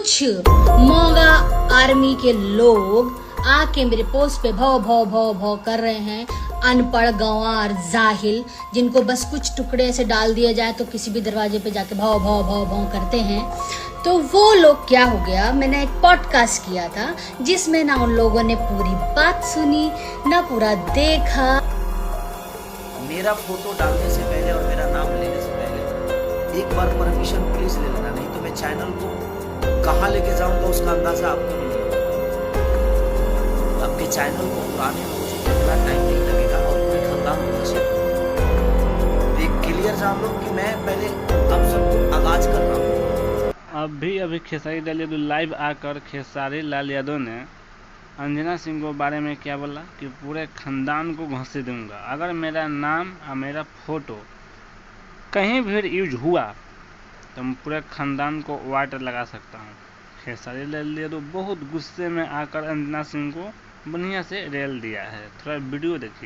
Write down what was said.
कुछ मोगा आर्मी के लोग आके मेरे पोस्ट पे भौ भौ भौ भौ कर रहे हैं। अनपढ़ गंवार जाहिल जिनको बस कुछ टुकड़े ऐसे डाल दिया जाए तो किसी भी दरवाजे पे जाके भौ भौ भौ भौ करते हैं। तो वो लोग क्या हो गया, मैंने एक पॉडकास्ट किया था जिसमें ना उन लोगों ने पूरी बात सुनी ना पूरा देखा। मेरा फोटो डालने से पहले और मेरा नाम लेने से पहले एक बार परमिशन प्लीज ले लेना, नहीं तो मैं चैनल को कहाँ लेके जाऊंगा उसका अंदाजा आपको नहीं होगा। आपके चैनल को पुराने में मुझे कितना टाइम नहीं लगेगा और कोई खतरा होना चाहिए। एक क्लियर जान लो कि मैं पहले आप सबको आगाज कर रहा हूँ। अभी खेसारी लाल यादव लाइव आकर खेसारी लाल यादव ने अंजना सिंह को बारे में क्या बोला कि पूरे खानदान को घसीट दूंगा। अगर मेरा नाम और मेरा फोटो कहीं भी यूज हुआ तो मैं पूरे खानदान को वाट लगा सकता हूँ। खेसारी लाल यादव बहुत गुस्से में आकर अंजना सिंह को बढ़िया से रेल दिया है। थोड़ा वीडियो देखिए।